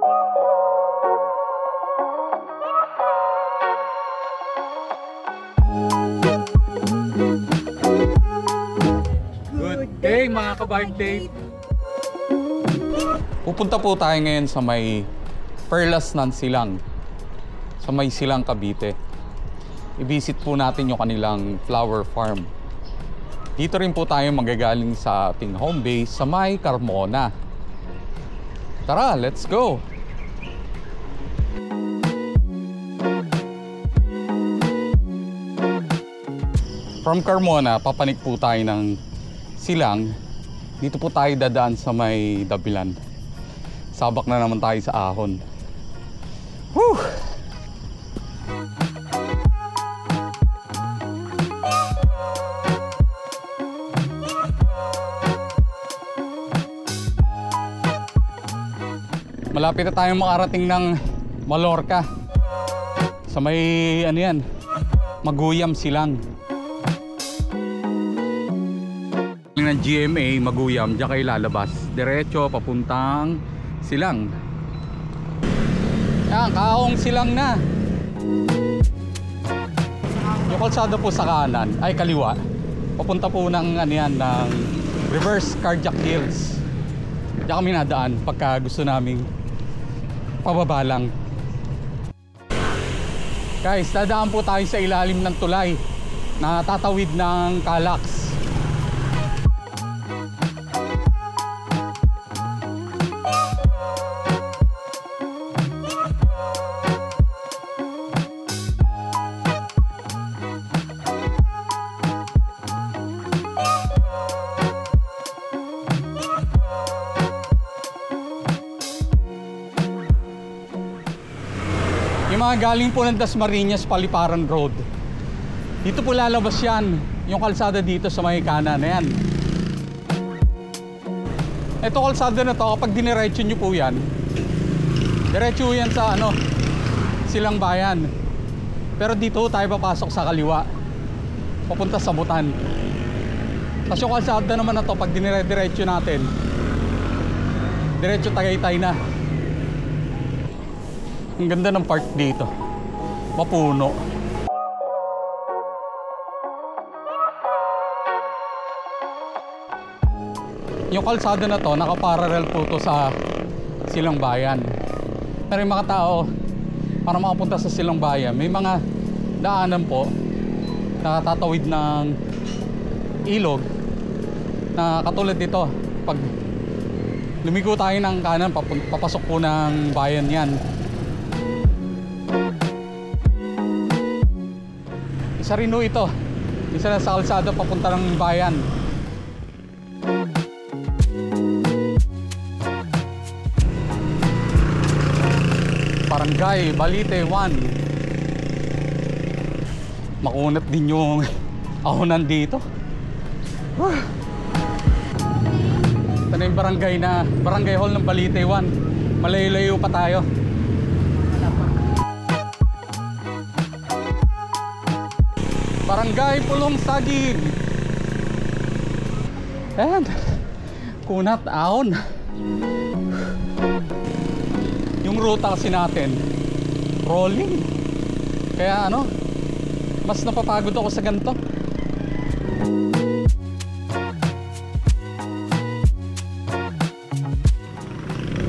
Good day mga ka-birthday! Pupunta po tayo ngayon sa may Perlas ng Silang, sa may Silang, Cavite. I-visit po natin yung kanilang flower farm. Dito rin po tayo magagaling sa ating home base sa may Carmona. Tara, let's go! From Carmona, papanik po tayo ng Silang. Dito po tayo dadaan sa may Dabilan. Sabak na naman tayo sa ahon. Whew! Malapit na tayong makarating ng Mallorca. Sa may ano yan, Maguyam, Silang. Ng GMA Maguyam, diyan kayo lalabas. Diretso papuntang Silang. Yan, Kaong Silang na. Yung kalsada po sa kanan, ay kaliwa. Papunta po ng ano yan, ng Reverse Cardiac Hills. Diyan kami nadaan pagka gusto naming pababa lang. Guys, dadaan po tayo sa ilalim ng tulay na tatawid ng Calax. Yung mga galing po ng Dasmariñas, Paliparan Road. Dito po lalabas yan. Yung kalsada dito sa may kanan na yan. Ito kalsada na to, kapag diniretso nyo po yan, diretso yan sa ano, Silang Bayan. Pero dito tayo papasok sa kaliwa, papunta sa Butan. Tapos yung kalsada naman na to, pag diniretso natin, diretso Tagaytay na. Ang ganda ng park dito. Mapuno. Yung kalsada na to, nakaparallel po to sa Silang Bayan. Pero yung mga tao, para makapunta sa Silang Bayan, may mga daanan po na tatawid ng ilog na katulad dito. Pag lumigo tayo ng kanan, papasok po ng bayan yan. Isa rin ho ito. Isa na sa kalsada papunta ng bayan. Barangay Balite 1. Makunat din yung ahonan dito. Ito na yung barangay hall ng Balite 1. Malayo-layo pa tayo. Barangay Pulong Saging. Ayan, kunat, ahon. Yung ruta kasi natin, rolling. Kaya ano, mas napapagod ako sa ganito.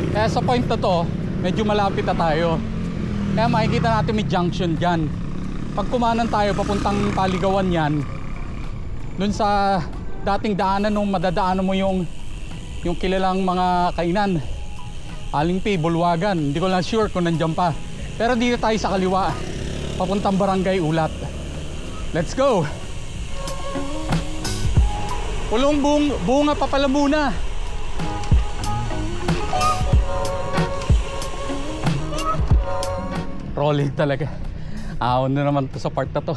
Kaya sa point na to, medyo malapit na tayo. Kaya makikita natin may junction dyan. Pag kumanan tayo papuntang Paligawan yan, dun sa dating daanan nung madadaanan mo yung kilalang mga kainan, Aling P, Bulwagan. Hindi ko lang sure kung nandiyan pa. Pero dito tayo sa kaliwa, papuntang Barangay Ulat. Let's go! Pulong bunga pa pala muna. Rolling talaga. Ahon na naman to sa part na to.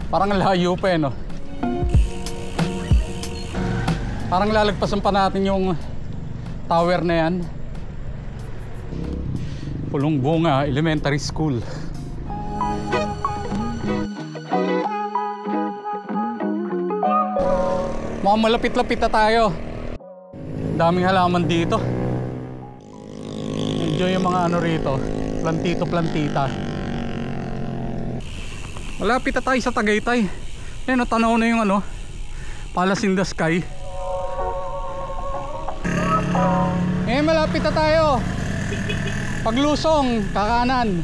Parang layo pa no? Parang lalagpasan pa natin yung tower na yan. Pulong Bunga Elementary School. Mukhang malapit-lapit na tayo. Daming halaman dito. Enjoy yung mga ano rito. Plantito, plantita. Malapit na tayo sa Tagaytay. Ayan, tanaw na yung ano, Palace in the Sky. Eh, malapit na tayo. Paglusong, kakanan.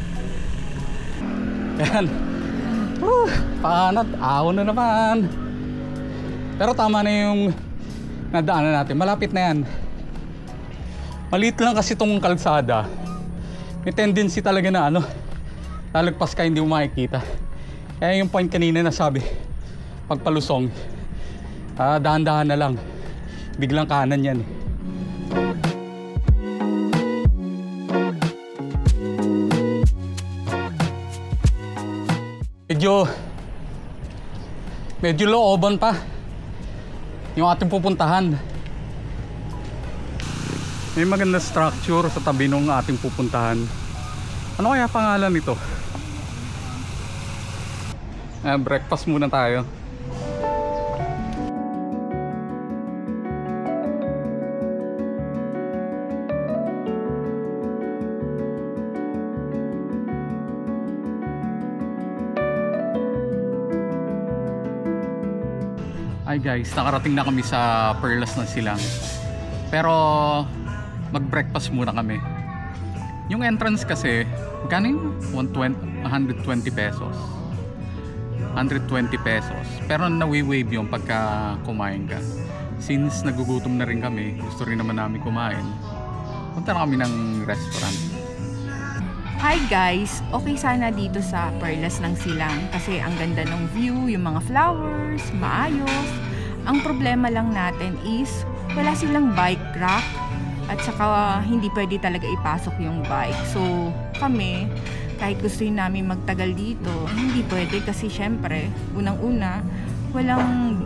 Ayan. Pakanat, ahon na naman. Pero tama na yung nadaanan natin. Malapit na yan. Maliit lang kasi itong kalsada. May tendency talaga na ano, lalagpas ka hindi mo makikita. Kaya yung point kanina na sabi, pagpalusong, dahan-dahan na lang. Biglang kanan yan. Medyo looban pa yung ating pupuntahan. May maganda structure sa tabi ng ating pupuntahan. Ano kaya pangalan nito? Breakfast muna tayo. Hi guys, nakarating na kami sa Perlas ng Silang. Pero mag-breakfast muna kami. Yung entrance kasi, magkano yung 120 pesos. 120 pesos. Pero nawi-wave yung pagka kumain ka. Since nagugutom na rin kami, gusto rin naman namin kumain, punta na kami ng restaurant. Hi guys! Okay sana dito sa Perlas ng Silang kasi ang ganda ng view, yung mga flowers, maayos. Ang problema lang natin is wala silang bike rack at saka hindi pwede talaga ipasok yung bike. So kami, kahit gusto namin magtagal dito, hindi pwede kasi syempre, unang-una, walang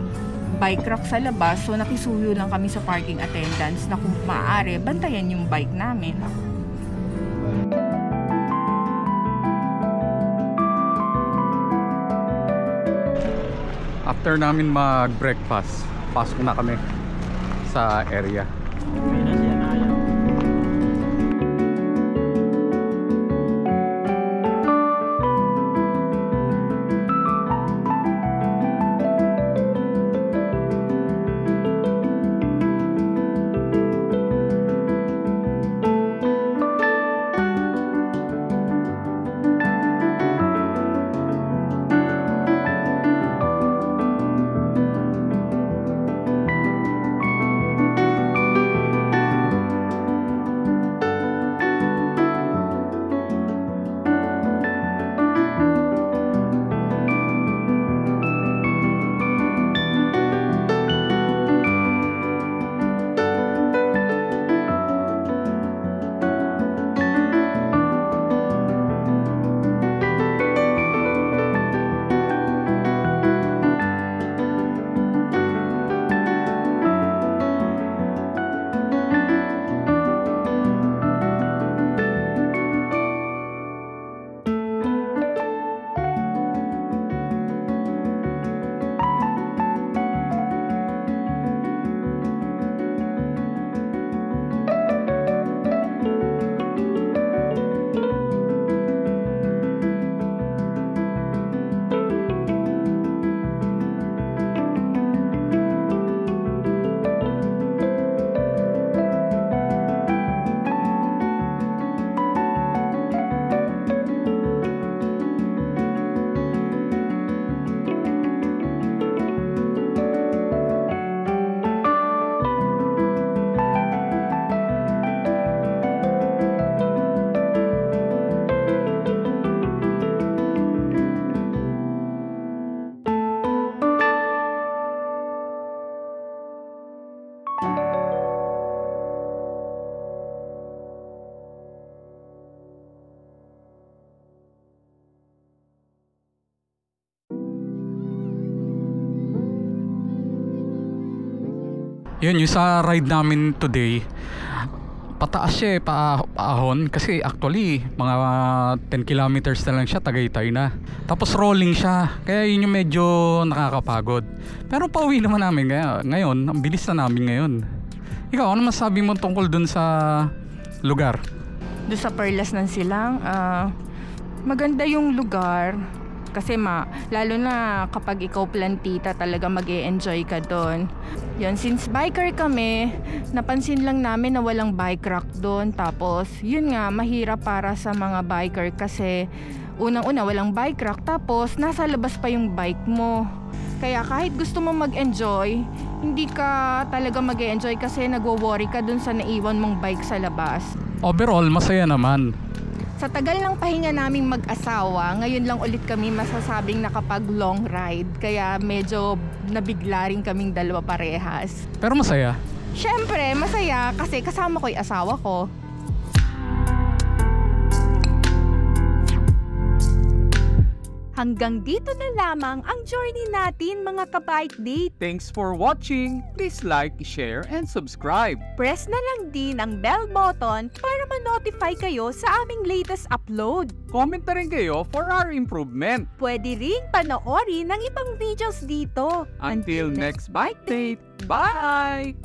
bike rack sa labas. So nakisuyo lang kami sa parking attendants na kung maaari, bantayan yung bike namin. After namin mag-breakfast, pasok na kami sa area. Yun, yung sa ride namin today, pataas siya paahon kasi actually mga 10 kilometers na lang siya, Tagaytay na. Tapos rolling siya, kaya yun yung medyo nakakapagod. Pero pauwi naman namin ngayon, ang bilis na namin ngayon. Ikaw, ano masabi mo tungkol dun sa lugar? Doon sa Perlas ng Silang, maganda yung lugar. Kasi lalo na kapag ikaw plantita, talaga mag-e-enjoy ka doon. Yun, since biker kami, napansin lang namin na walang bike rack doon. Tapos, yun nga, mahirap para sa mga biker kasi unang-una walang bike rack, tapos nasa labas pa yung bike mo. Kaya kahit gusto mo mag-enjoy, hindi ka talaga mag-e-enjoy kasi nagwo-worry ka doon sa naiwan mong bike sa labas. Overall, masaya naman. Sa tagal ng pahinga naming mag-asawa, ngayon lang ulit kami masasabing nakapag long ride. Kaya medyo nabigla rin kaming dalawa parehas. Pero masaya. Syempre, masaya kasi kasama ko yung asawa ko. Hanggang dito na lamang ang journey natin mga ka-bike date. Thanks for watching. Please like, share, and subscribe. Press na lang din ang bell button para ma-notify kayo sa aming latest upload. Comment na rin kayo for our improvement. Pwede ring panoorin ng ibang videos dito. Until next bike date. Bye!